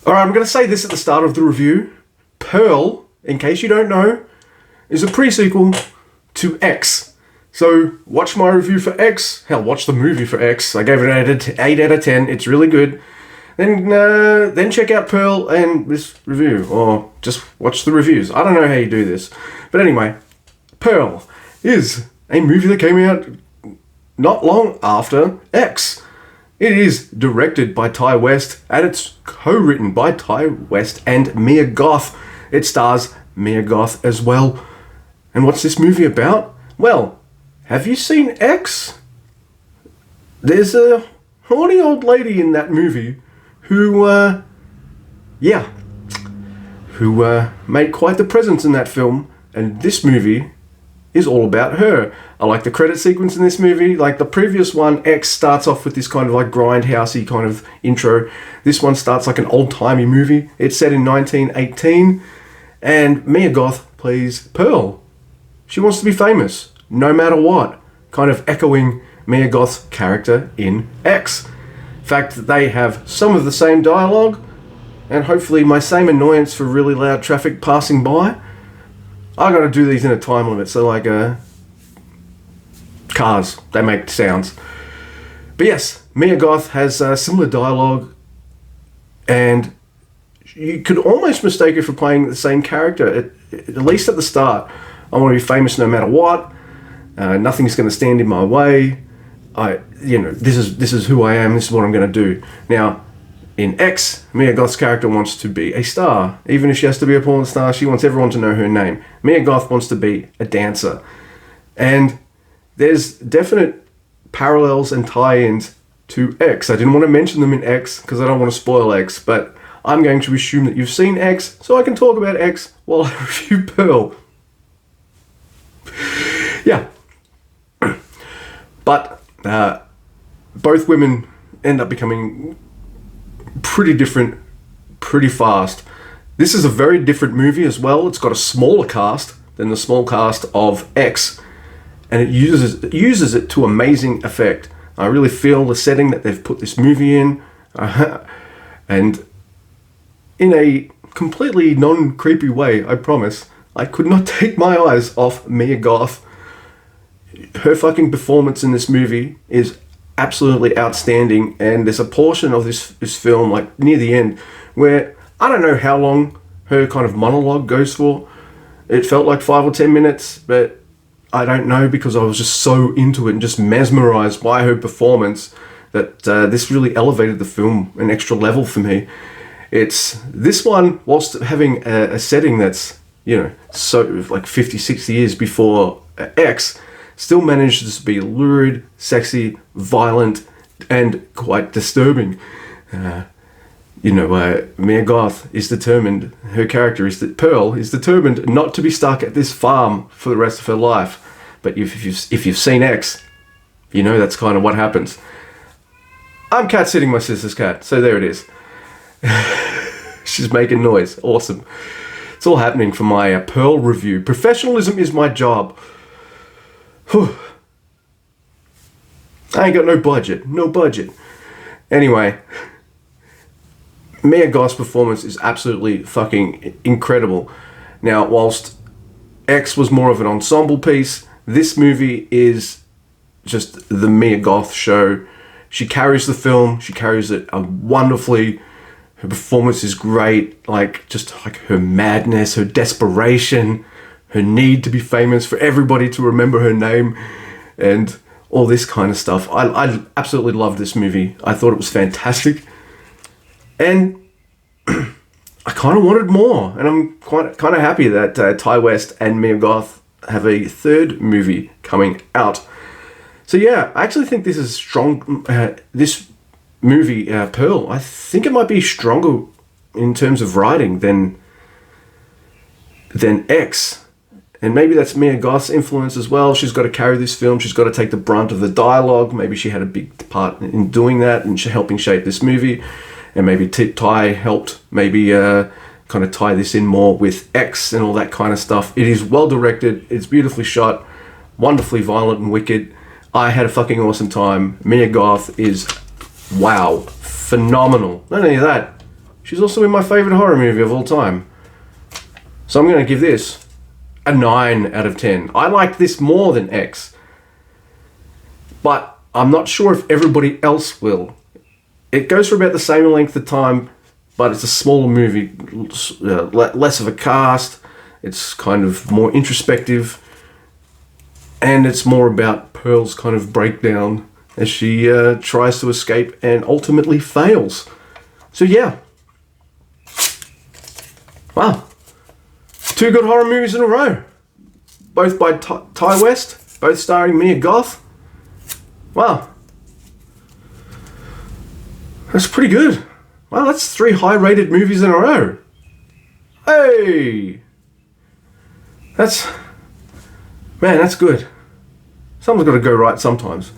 Alright, I'm going to say this at the start of the review. Pearl, in case you don't know, is a pre-sequel to X. So, watch my review for X. Hell, watch the movie for X. I gave it an 8 out of 10. It's really good. Then check out Pearl and this review. Or just watch the reviews. I don't know how you do this. But anyway, Pearl is a movie that came out not long after X. It is directed by Ty West, and it's co-written by Ty West and Mia Goth. It stars Mia Goth as well. And what's this movie about? Well, have you seen X? There's a horny old lady in that movie who made quite the presence in that film, and this movie is all about her. I like the credit sequence in this movie. Like the previous one, X starts off with this kind of like grindhousey kind of intro. This one starts like an old-timey movie. It's set in 1918, and Mia Goth plays Pearl. She wants to be famous, no matter what, kind of echoing Mia Goth's character in X. In fact, they have some of the same dialogue, and hopefully my same annoyance for really loud traffic passing by. I gotta do these in a time limit, so like cars, they make sounds. But yes, Mia Goth has similar dialogue, and you could almost mistake her for playing the same character, at least at the start. I want to be famous no matter what. Nothing's going to stand in my way. This is who I am. This is what I'm going to do. Now, in X, Mia Goth's character wants to be a star. Even if she has to be a porn star, she wants everyone to know her name. Mia Goth wants to be a dancer. And there's definite parallels and tie-ins to X. I didn't want to mention them in X because I don't want to spoil X, but I'm going to assume that you've seen X so I can talk about X while I review Pearl. Yeah. But both women end up becoming pretty different pretty fast. This is a very different movie as well. It's got a smaller cast than the small cast of X, and it uses it to amazing effect. I really feel the setting that they've put this movie in, and in a completely non-creepy way, I promise. I could not take my eyes off Mia Goth. Her fucking performance in this movie is absolutely outstanding, and there's a portion of this film, like near the end, where I don't know how long her kind of monologue goes for. It felt like 5 or 10 minutes, but I don't know, because I was just so into it and just mesmerized by her performance that this really elevated the film an extra level for me. It's this one, whilst having a setting that's, so like 50, 60 years before X, still manages to be lurid, sexy, violent, and quite disturbing. Mia Goth is determined, her character is that Pearl is determined not to be stuck at this farm for the rest of her life. But if you've seen X, that's kind of what happens. I'm cat sitting my sister's cat, so there it is. She's making noise. Awesome. It's all happening for my Pearl review. Professionalism is my job. Whew. I ain't got no budget. Anyway, Mia Goth's performance is absolutely fucking incredible. Now, whilst X was more of an ensemble piece, this movie is just the Mia Goth show. She carries the film. She carries it wonderfully. Her performance is great. Just her madness, her desperation, her need to be famous, for everybody to remember her name, and all this kind of stuff. I absolutely loved this movie. I thought it was fantastic. And I kind of wanted more. And I'm kind of happy that Ty West and Mia Goth have a third movie coming out. So yeah, I actually think this is strong. This movie, Pearl, I think it might be stronger in terms of writing than X. And maybe that's Mia Goth's influence as well. She's got to carry this film. She's got to take the brunt of the dialogue. Maybe she had a big part in doing that and helping shape this movie. And maybe Ty helped kind of tie this in more with X and all that kind of stuff. It is well directed. It's beautifully shot. Wonderfully violent and wicked. I had a fucking awesome time. Mia Goth is, wow, phenomenal. Not only that, She's also in my favourite horror movie of all time. So I'm going to give this a 9 out of 10. I liked this more than X. But I'm not sure if everybody else will. It goes for about the same length of time, but it's a smaller movie, less of a cast. It's kind of more introspective. And it's more about Pearl's kind of breakdown as she tries to escape and ultimately fails. So yeah. Wow. 2 good horror movies in a row. Both by Ty West, both starring Mia Goth. Wow. That's pretty good. Wow, that's 3 high-rated movies in a row. Hey! Man, that's good. Something's got to go right sometimes.